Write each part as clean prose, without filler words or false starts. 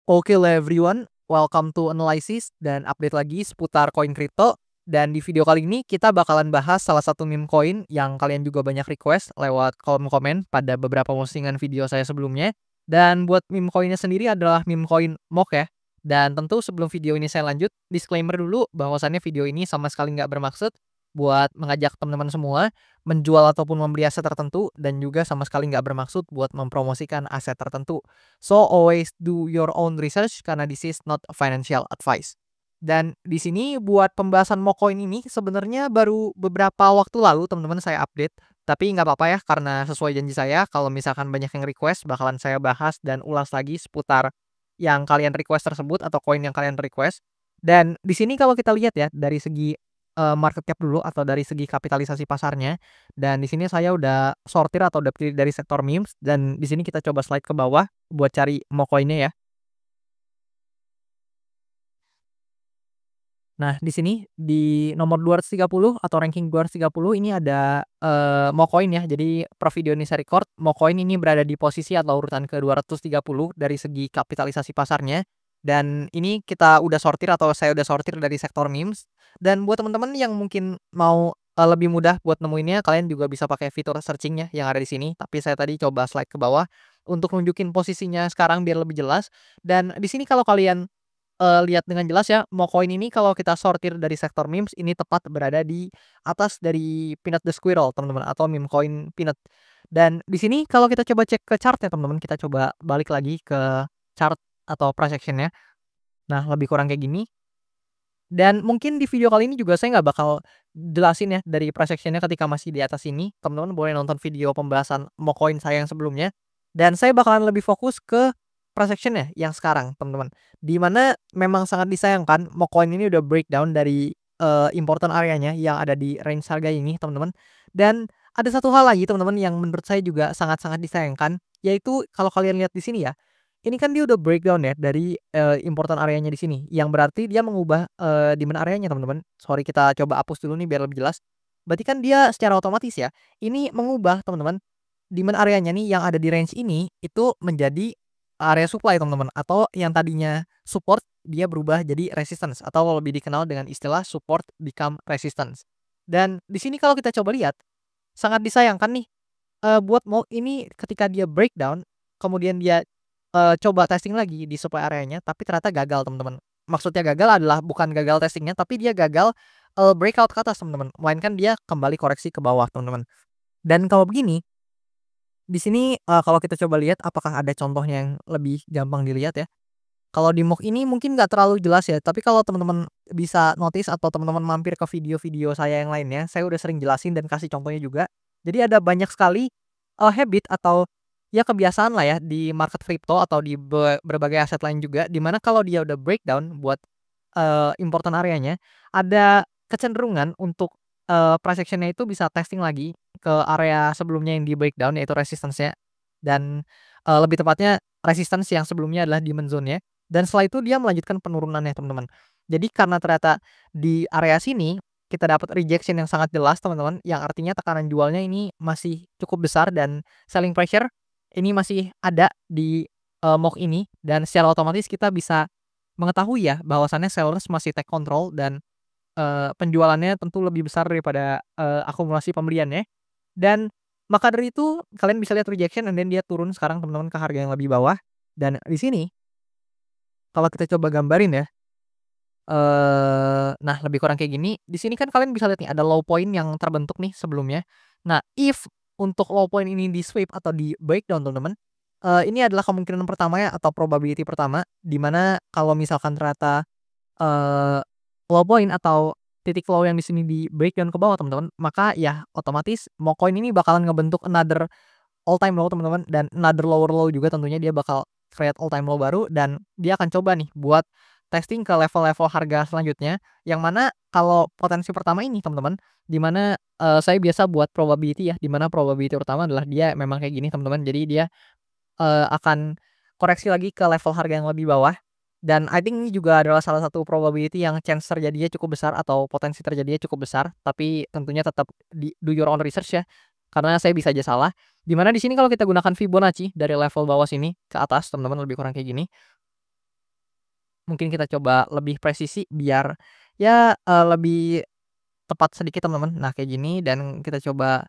Oke lah everyone, welcome to Analysis dan update lagi seputar koin kripto. Dan di video kali ini kita bakalan bahas salah satu meme coin yang kalian juga banyak request lewat kolom komen pada beberapa postingan video saya sebelumnya. Dan buat meme coinnya sendiri adalah meme coin MOK ya. Dan tentu sebelum video ini saya lanjut, disclaimer dulu bahwasannya video ini sama sekali nggak bermaksud buat mengajak teman-teman semua menjual ataupun membeli aset tertentu dan juga sama sekali nggak bermaksud buat mempromosikan aset tertentu. So always do your own research karena this is not financial advice. Dan di sini buat pembahasan Mocoin ini sebenarnya baru beberapa waktu lalu teman-teman saya update. Tapi nggak apa-apa ya karena sesuai janji saya kalau misalkan banyak yang request bakalan saya bahas dan ulas lagi seputar yang kalian request tersebut atau koin yang kalian request. Dan di sini kalau kita lihat ya dari segi market cap dulu atau dari segi kapitalisasi pasarnya. Dan di sini saya udah sortir atau udah pilih dari sektor memes dan di sini kita coba slide ke bawah buat cari Mocoin-nya ya. Nah, di sini di nomor 230 atau ranking 230 ini ada Mocoin ya. Jadi per video ini saya record, Mocoin ini berada di posisi atau urutan ke-230 dari segi kapitalisasi pasarnya. Dan ini kita udah sortir atau saya udah sortir dari sektor memes. Dan buat teman-teman yang mungkin mau lebih mudah buat nemuinnya, kalian juga bisa pakai fitur searching-nya yang ada di sini. Tapi saya tadi coba slide ke bawah untuk nunjukin posisinya sekarang biar lebih jelas. Dan di sini kalau kalian lihat dengan jelas ya, Mocoin ini kalau kita sortir dari sektor memes ini tepat berada di atas dari Peanut the Squirrel, teman-teman, atau meme coin Peanut. Dan di sini kalau kita coba cek ke chart ya, teman-teman, kita coba balik lagi ke chart atau price action-nya. Nah, lebih kurang kayak gini. Dan mungkin di video kali ini juga saya nggak bakal jelasin ya dari price action-nya ketika masih di atas ini. Teman-teman boleh nonton video pembahasan Mocoin saya yang sebelumnya. Dan saya bakalan lebih fokus ke price action-nya yang sekarang, teman-teman. Di mana memang sangat disayangkan Mocoin ini udah breakdown dari important area-nya yang ada di range harga ini, teman-teman. Dan ada satu hal lagi, teman-teman, yang menurut saya juga sangat-sangat disayangkan, yaitu kalau kalian lihat di sini ya, ini kan dia udah breakdown ya dari, important area-nya di sini, yang berarti dia mengubah, demand area-nya, teman-teman. Sorry, kita coba hapus dulu nih biar lebih jelas. Berarti kan dia secara otomatis ya, ini mengubah, teman-teman, demand area-nya nih yang ada di range ini, itu menjadi area supply, teman-teman, atau yang tadinya support, dia berubah jadi resistance atau lebih dikenal dengan istilah support become resistance. Dan di sini kalau kita coba lihat, sangat disayangkan nih, buat mau ini ketika dia breakdown, kemudian dia coba testing lagi di supply area-nya, tapi ternyata gagal, teman-teman. Maksudnya gagal adalah bukan gagal testingnya, tapi dia gagal, breakout ke atas, teman-teman. Melainkan dia kembali koreksi ke bawah, teman-teman. Dan kalau begini, di sini, kalau kita coba lihat apakah ada contohnya yang lebih gampang dilihat ya. Kalau di mock ini mungkin nggak terlalu jelas ya, tapi kalau teman-teman bisa notice atau teman-teman mampir ke video-video saya yang lainnya, saya udah sering jelasin dan kasih contohnya juga. Jadi ada banyak sekali, habit atau ya kebiasaan lah ya di market crypto atau di berbagai aset lain juga, di mana kalau dia udah breakdown buat, important area-nya, ada kecenderungan untuk, price action-nya itu bisa testing lagi ke area sebelumnya yang di breakdown yaitu resistance-nya dan, lebih tepatnya resistance yang sebelumnya adalah demand zone-nya. Dan setelah itu dia melanjutkan penurunannya, teman-teman. Jadi karena ternyata di area sini kita dapat rejection yang sangat jelas, teman-teman, yang artinya tekanan jualnya ini masih cukup besar dan selling pressure ini masih ada di, mock ini dan secara otomatis kita bisa mengetahui ya bahwasannya sellers masih take control dan, penjualannya tentu lebih besar daripada, akumulasi pembeliannya. Dan maka dari itu kalian bisa lihat rejection and then dia turun sekarang, teman-teman, ke harga yang lebih bawah. Dan di sini kalau kita coba gambarin ya, nah lebih kurang kayak gini. Di sini kan kalian bisa lihat nih ada low point yang terbentuk nih sebelumnya. Nah, if untuk low point ini di sweep atau di breakdown, teman-teman, ini adalah kemungkinan pertama ya atau probability pertama di mana kalau misalkan ternyata, eee, low point atau titik low yang di sini di breakdown ke bawah, teman-teman, maka ya otomatis mau koin ini bakalan ngebentuk another all time low, teman-teman, dan another lower low juga tentunya dia bakal create all time low baru dan dia akan coba nih buat testing ke level-level harga selanjutnya, yang mana kalau potensi pertama ini, teman-teman, di mana, saya biasa buat probability ya, di mana probability pertama adalah dia memang kayak gini, teman-teman. Jadi dia, akan koreksi lagi ke level harga yang lebih bawah dan I think ini juga adalah salah satu probability yang chance terjadinya cukup besar atau potensi terjadinya cukup besar, tapi tentunya tetap do your own research ya, karena saya bisa aja salah. Di mana di sini kalau kita gunakan Fibonacci dari level bawah sini ke atas, teman-teman, lebih kurang kayak gini. mungkin kita coba lebih presisi biar ya, lebih tepat sedikit teman-teman. Nah kayak gini dan kita coba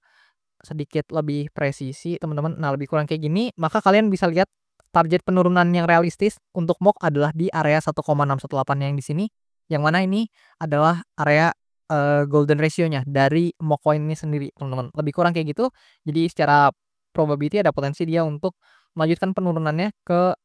sedikit lebih presisi teman-teman. Nah lebih kurang kayak gini, maka kalian bisa lihat target penurunan yang realistis untuk MOK adalah di area 1,618 yang di sini, yang mana ini adalah area, golden ratio-nya dari MOK coin ini sendiri teman-teman. Lebih kurang kayak gitu, jadi secara probability ada potensi dia untuk melanjutkan penurunannya ke,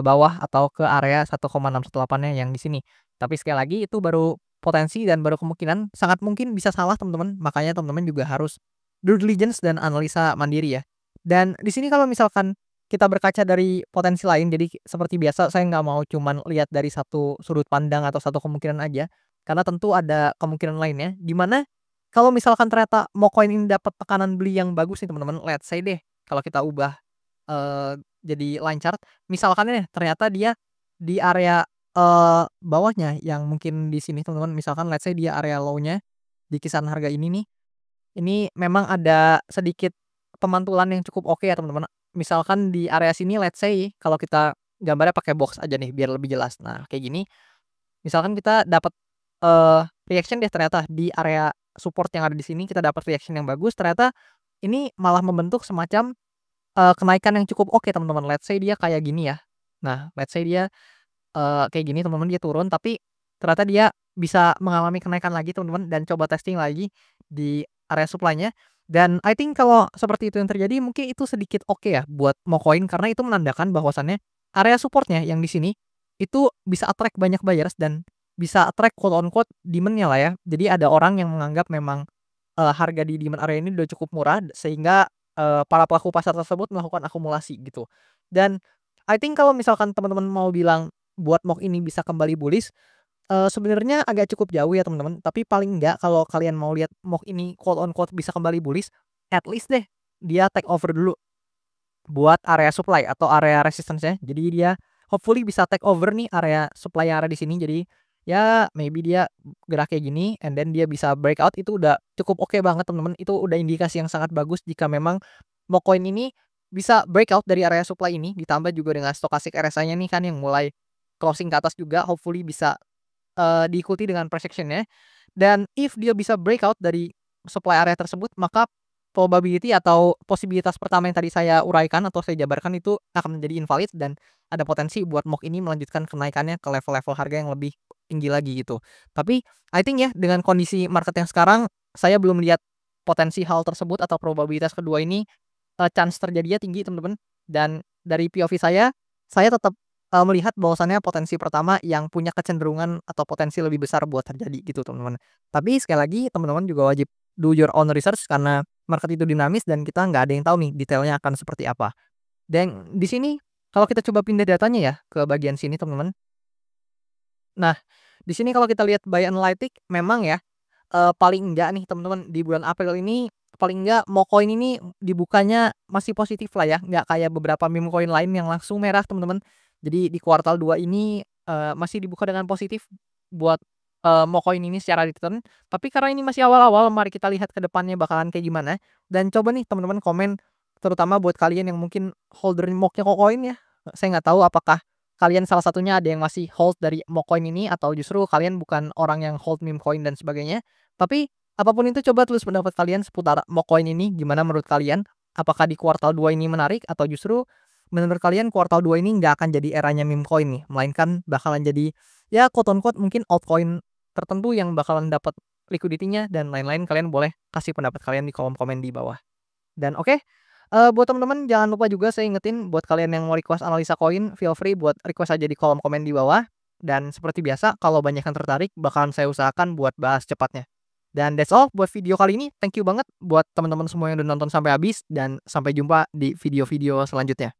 bawah atau ke area 1,618-nya yang di sini. Tapi sekali lagi itu baru potensi dan baru kemungkinan, sangat mungkin bisa salah teman-teman. Makanya teman-teman juga harus due diligence dan analisa mandiri ya. Dan di sini kalau misalkan kita berkaca dari potensi lain, jadi seperti biasa saya nggak mau cuman lihat dari satu sudut pandang atau satu kemungkinan aja, karena tentu ada kemungkinan lainnya, di mana kalau misalkan ternyata mau koin ini dapat tekanan beli yang bagus nih teman-teman, let's say deh kalau kita ubah, jadi line chart, misalkan nih ternyata dia di area, bawahnya yang mungkin di sini teman-teman, misalkan let's say dia area low-nya di kisaran harga ini nih, ini memang ada sedikit pemantulan yang cukup oke ya teman-teman. Misalkan di area sini let's say kalau kita gambarnya pakai box aja nih biar lebih jelas. Nah kayak gini, misalkan kita dapat, reaction deh ternyata di area support yang ada di sini kita dapat reaction yang bagus, ternyata ini malah membentuk semacam, kenaikan yang cukup oke teman-teman. Let's say dia kayak gini ya. Nah let's say dia, kayak gini teman-teman, dia turun tapi ternyata dia bisa mengalami kenaikan lagi teman-teman dan coba testing lagi di area supply-nya, dan I think kalau seperti itu yang terjadi mungkin itu sedikit oke ya buat mau koin karena itu menandakan bahwasannya area support-nya yang di sini itu bisa attract banyak buyers dan bisa attract quote on quote demand-nya lah ya. Jadi ada orang yang menganggap memang, harga di demand area ini udah cukup murah sehingga, para pelaku pasar tersebut melakukan akumulasi gitu. Dan I think kalau misalkan teman-teman mau bilang buat MOK ini bisa kembali bullish, sebenarnya agak cukup jauh ya teman-teman, tapi paling enggak kalau kalian mau lihat MOK ini quote on quote bisa kembali bullish, at least deh dia take over dulu buat area supply atau area resistance-nya. Jadi dia hopefully bisa take over nih area supply yang ada di sini. Jadi ya maybe dia gerak kayak gini and then dia bisa breakout, itu udah cukup oke banget teman-teman. Itu udah indikasi yang sangat bagus jika memang MOK coin ini bisa breakout dari area supply ini, ditambah juga dengan stochastic RSI-nya nih kan yang mulai closing ke atas juga, hopefully bisa, diikuti dengan price action-nya. Dan if dia bisa breakout dari supply area tersebut, maka probability atau posibilitas pertama yang tadi saya uraikan atau saya jabarkan itu akan menjadi invalid dan ada potensi buat MOK ini melanjutkan kenaikannya ke level-level harga yang lebih tinggi lagi gitu. Tapi I think ya dengan kondisi market yang sekarang, saya belum lihat potensi hal tersebut atau probabilitas kedua ini, chance terjadinya tinggi teman-teman. Dan dari POV saya tetap, melihat bahwasannya potensi pertama yang punya kecenderungan atau potensi lebih besar buat terjadi gitu teman-teman. Tapi sekali lagi teman-teman juga wajib do your own research karena market itu dinamis dan kita nggak ada yang tahu nih detailnya akan seperti apa. Dan di sini kalau kita coba pindah datanya ya ke bagian sini teman-teman. Nah, di sini kalau kita lihat buy analytic memang ya, paling enggak nih teman-teman di bulan April ini paling enggak mau koin ini dibukanya masih positif lah ya, nggak kayak beberapa meme coin lain yang langsung merah teman-teman. Jadi di kuartal 2 ini, masih dibuka dengan positif buat, mau koin ini secara return. Tapi karena ini masih awal-awal, mari kita lihat ke depannya bakalan kayak gimana. Dan coba nih teman-teman komen, terutama buat kalian yang mungkin holder MOK-nya KuCoin ya. Saya nggak tahu apakah kalian salah satunya ada yang masih hold dari MOK coin ini atau justru kalian bukan orang yang hold meme coin dan sebagainya. Tapi apapun itu coba tulis pendapat kalian seputar MOK coin ini, gimana menurut kalian? Apakah di kuartal 2 ini menarik atau justru menurut kalian kuartal 2 ini nggak akan jadi eranya meme coin nih, melainkan bakalan jadi ya quote on quote mungkin altcoin tertentu yang bakalan dapat liquidity-nya dan lain-lain. Kalian boleh kasih pendapat kalian di kolom komen di bawah. Dan oke, buat teman-teman jangan lupa juga saya ingetin buat kalian yang mau request analisa koin, feel free buat request aja di kolom komen di bawah. Dan seperti biasa kalau banyak yang tertarik bakalan saya usahakan buat bahas cepatnya. Dan that's all buat video kali ini. Thank you banget buat teman-teman semua yang udah nonton sampai habis dan sampai jumpa di video-video selanjutnya.